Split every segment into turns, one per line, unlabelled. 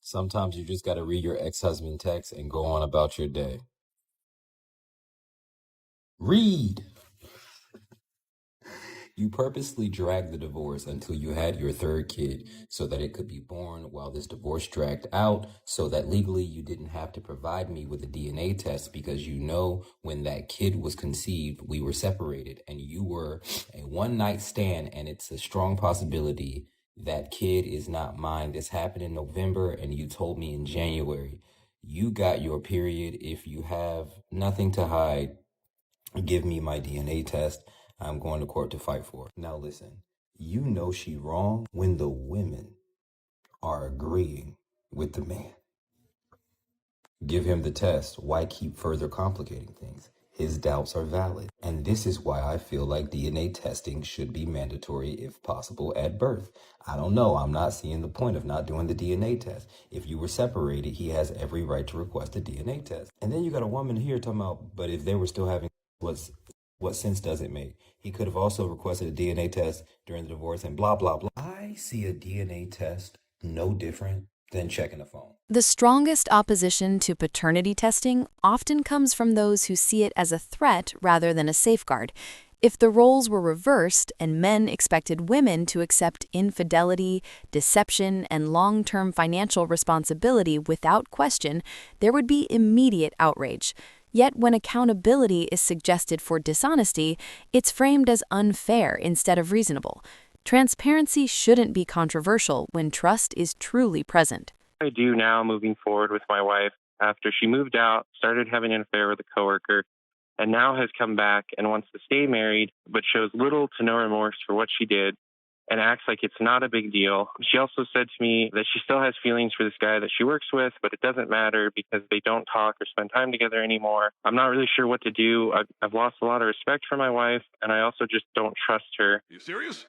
Sometimes you just gotta read your ex-husband text and go on about your day. Read! You purposely dragged the divorce until you had your third kid so that it could be born while this divorce dragged out, so that legally you didn't have to provide me with a DNA test because you know when that kid was conceived, we were separated and you were a one-night stand, and it's a strong possibility that kid is not mine. This happened in November and you told me in January. You got your period. If you have nothing to hide, give me my DNA test. I'm going to court to fight for it. Now listen, you know she wrong when the women are agreeing with the man. Give him the test. Why keep further complicating things? His doubts are valid. And this is why I feel like DNA testing should be mandatory if possible at birth. I don't know. I'm not seeing the point of not doing the DNA test. If you were separated, he has every right to request a DNA test. And then you got a woman here talking about, but if they were still having what sense does it make? He could have also requested a DNA test during the divorce and blah, blah, blah. I see a DNA test no different than checking a phone.
The strongest opposition to paternity testing often comes from those who see it as a threat rather than a safeguard. If the roles were reversed and men expected women to accept infidelity, deception, and long-term financial responsibility without question, there would be immediate outrage. Yet when accountability is suggested for dishonesty, it's framed as unfair instead of reasonable. Transparency shouldn't be controversial when trust is truly present.
I do now moving forward with my wife after she moved out, started having an affair with a coworker, and now has come back and wants to stay married, but shows little to no remorse for what she did and acts like it's not a big deal. She also said to me that she still has feelings for this guy that she works with, but it doesn't matter because they don't talk or spend time together anymore. I'm not really sure what to do. I've lost a lot of respect for my wife, and I also just don't trust her.
Are you serious?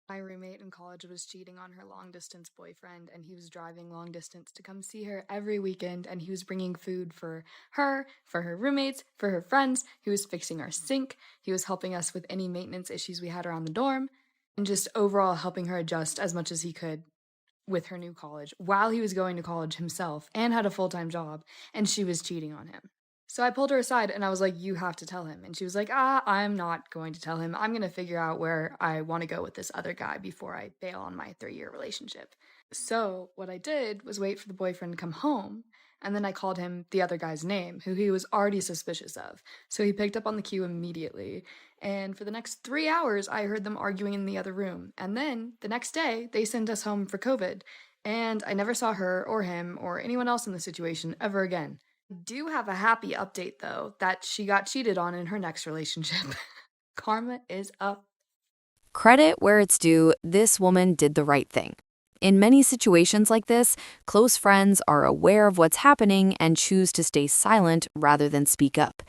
My roommate in college was cheating on her long-distance boyfriend, and he was driving long distance to come see her every weekend, and he was bringing food for her roommates, for her friends. He was fixing our sink. He was helping us with any maintenance issues we had around the dorm, and just overall helping her adjust as much as he could with her new college while he was going to college himself and had a full-time job, and she was cheating on him. So I pulled her aside and I was like, you have to tell him. And she was like, I'm not going to tell him. I'm going to figure out where I want to go with this other guy before I bail on my 3-year relationship. So what I did was wait for the boyfriend to come home. And then I called him the other guy's name, who he was already suspicious of. So he picked up on the cue immediately. And for the next 3 hours, I heard them arguing in the other room. And then the next day, they sent us home for COVID. And I never saw her or him or anyone else in the situation ever again. Do have a happy update, though, that she got cheated on in her next relationship. Karma is up.
Credit where it's due, this woman did the right thing. In many situations like this, close friends are aware of what's happening and choose to stay silent rather than speak up.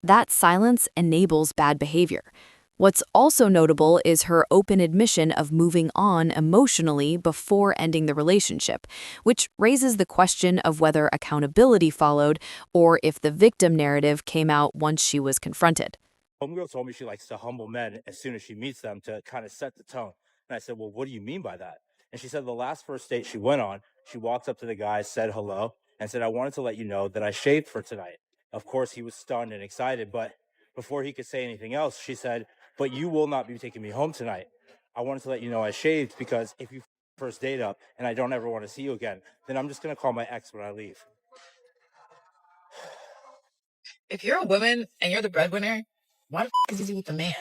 That silence enables bad behavior. What's also notable is her open admission of moving on emotionally before ending the relationship, which raises the question of whether accountability followed or if the victim narrative came out once she was confronted.
Homegirl told me she likes to humble men as soon as she meets them to kind of set the tone. And I said, well, what do you mean by that? And she said the last first date she went on, she walked up to the guy, said hello, and said, I wanted to let you know that I shaved for tonight. Of course, he was stunned and excited, but before he could say anything else, she said, but you will not be taking me home tonight. I wanted to let you know I shaved because if you first date up and I don't ever want to see you again, then I'm just going to call my ex when I leave.
If you're a woman and you're the breadwinner, why the is he with the man?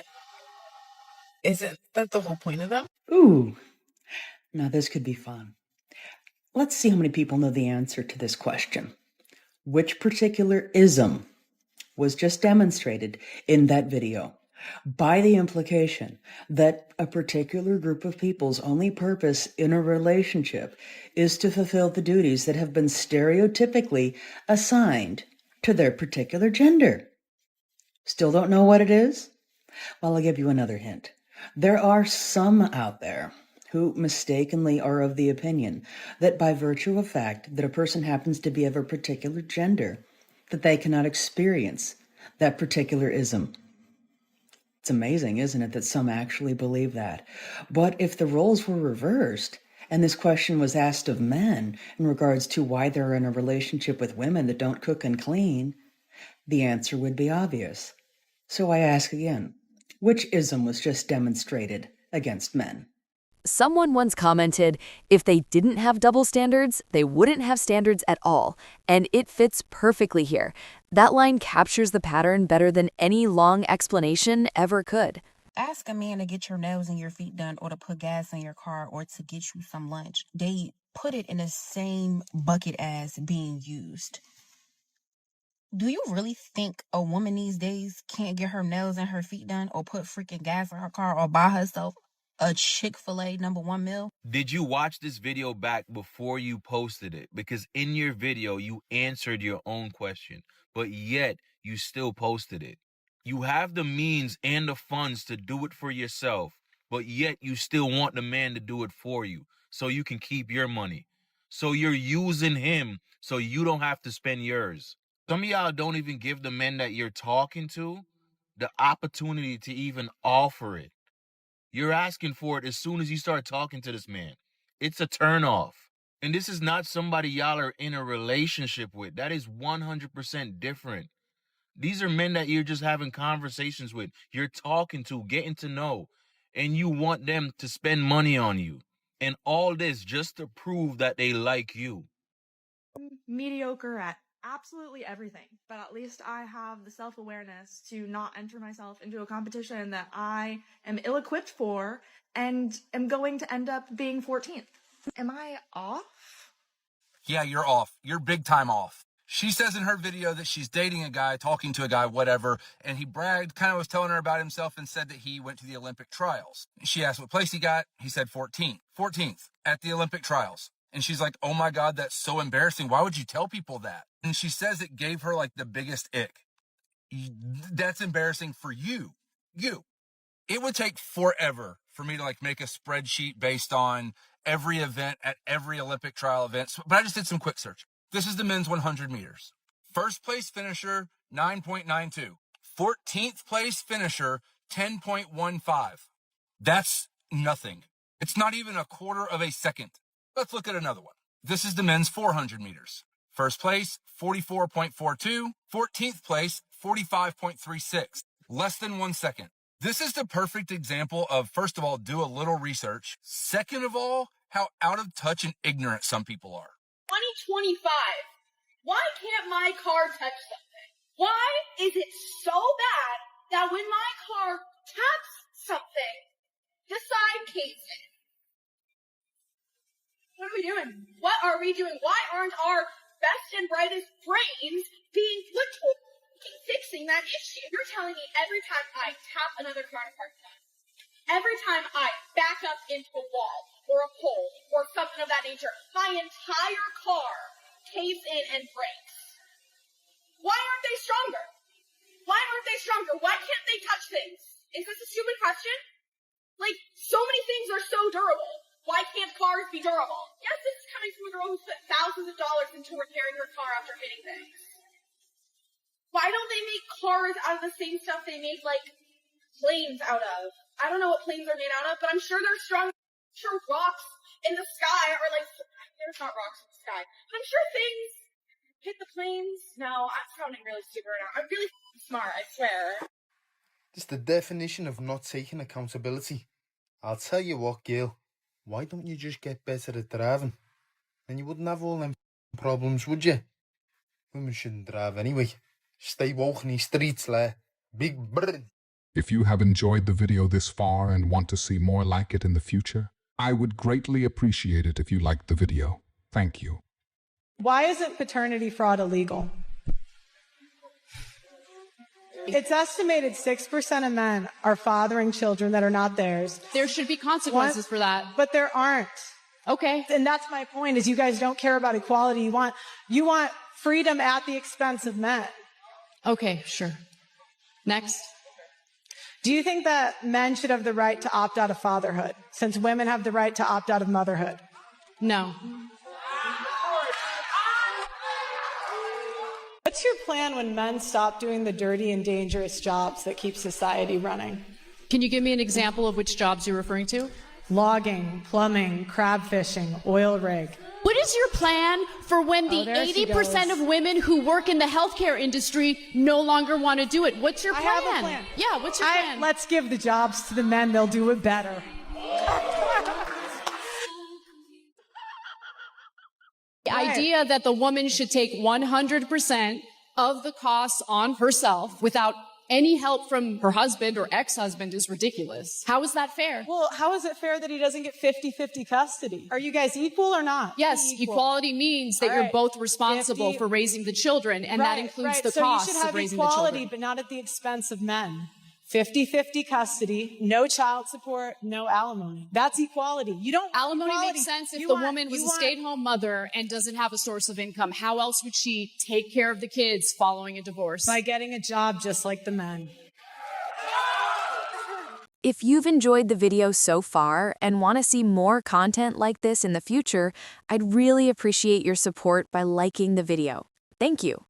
Isn't that the whole point of them?
Ooh, now this could be fun. Let's see how many people know the answer to this question. Which particular ism was just demonstrated in that video by the implication that a particular group of people's only purpose in a relationship is to fulfill the duties that have been stereotypically assigned to their particular gender? Still don't know what it is? Well, I'll give you another hint. There are some out there who mistakenly are of the opinion that by virtue of fact that a person happens to be of a particular gender, that they cannot experience that particular ism. It's amazing, isn't it, that some actually believe that. But if the roles were reversed and this question was asked of men in regards to why they're in a relationship with women that don't cook and clean, the answer would be obvious. So I ask again, which ism was just demonstrated against men?
Someone once commented, if they didn't have double standards, they wouldn't have standards at all. And it fits perfectly here. That line captures the pattern better than any long explanation ever could.
Ask a man to get your nails and your feet done or to put gas in your car or to get you some lunch. They put it in the same bucket as being used. Do you really think a woman these days can't get her nails and her feet done or put freaking gas in her car or buy herself a Chick-fil-A #1 meal?
Did you watch this video back before you posted it? Because in your video, you answered your own question, but yet you still posted it. You have the means and the funds to do it for yourself, but yet you still want the man to do it for you so you can keep your money. So you're using him so you don't have to spend yours. Some of y'all don't even give the men that you're talking to the opportunity to even offer it. You're asking for it as soon as you start talking to this man. It's a turnoff. And this is not somebody y'all are in a relationship with. That is 100% different. These are men that you're just having conversations with. You're talking to, getting to know. And you want them to spend money on you. And all this just to prove that they like you.
Mediocre at absolutely everything, but at least I have the self-awareness to not enter myself into a competition that I am ill-equipped for and am going to end up being 14th. Am I off?
Yeah, you're off. You're big time off. She says in her video that she's dating a guy, talking to a guy, whatever, and he bragged, kind of was telling her about himself and said that he went to the Olympic trials. She asked what place he got. He said 14th at the Olympic trials. And she's like, oh my God, that's so embarrassing. Why would you tell people that? And she says it gave her like the biggest ick. That's embarrassing for you. It would take forever for me to like make a spreadsheet based on every event at every Olympic trial event. But I just did some quick search. This is the men's 100 meters. First place finisher, 9.92. 14th place finisher, 10.15. That's nothing. It's not even a quarter of a second. Let's look at another one. This is the men's 400 meters. First place, 44.42. 14th place, 45.36. Less than 1 second. This is the perfect example of, first of all, do a little research. Second of all, how out of touch and ignorant some people are.
2025. Why can't my car touch something? Why is it so bad that when my car taps something, the side caves in? What are we doing? What are we doing? Why aren't our best and brightest brains being put to fixing that issue? You're telling me every time I tap another car in a parking lot, every time I back up into a wall or a pole or something of that nature, my entire car caves in and breaks. Why aren't they stronger? Why aren't they stronger? Why can't they touch things? Is this a stupid question? Like, so many things are so durable. Why can't cars be durable? Yes, this is coming from a girl who spent thousands of dollars into repairing her car after hitting things. Why don't they make cars out of the same stuff they made, like, planes out of? I don't know what planes are made out of, but I'm sure they're strong. I'm sure rocks in the sky are like, there's not rocks in the sky, but I'm sure things hit the planes. No, I'm sounding really stupid right now. I'm really smart, I swear.
It's the definition of not taking accountability. I'll tell you what, Gail. Why don't you just get better at driving? Then you wouldn't have all them problems, would you? Women shouldn't drive anyway. Stay woke in the streets, like big brr.
If you have enjoyed the video this far and want to see more like it in the future, I would greatly appreciate it if you liked the video. Thank you.
Why isn't paternity fraud illegal? It's estimated 6% of men are fathering children that are not theirs.
There should be consequences for that.
But there aren't.
Okay.
And that's my point, is you guys don't care about equality. You want freedom at the expense of men.
Okay, sure. Next.
Do you think that men should have the right to opt out of fatherhood, since women have the right to opt out of motherhood?
No.
What's your plan when men stop doing the dirty and dangerous jobs that keep society running?
Can you give me an example of which jobs you're referring to?
Logging, plumbing, crab fishing, oil rig.
What is your plan for when the
there she
80%
goes.
of women who work in the healthcare industry no longer want to do it? What's your
I
plan?
have a plan.
Yeah, what's your plan?
Let's give the jobs to the men. They'll do it better.
The idea that the woman should take 100% of the costs on herself without any help from her husband or ex-husband is ridiculous. How is that fair?
Well, how is it fair that he doesn't get 50-50 custody? Are you guys equal or not?
Yes,
Equal.
equality means that
All
you're
right.
both responsible
50
for raising the children, and that includes the
so
costs
you should have
of raising the
equality,
children.
but not at the expense of men. 50-50 custody, no child support, no alimony. That's equality. You don't want
Alimony
equality.
makes sense if
You
the
want-
woman was
you
a
want-
stay-at-home mother and doesn't have a source of income. How else would she take care of the kids following a divorce?
By getting a job just like the men.
If you've enjoyed the video so far and want to see more content like this in the future, I'd really appreciate your support by liking the video. Thank you.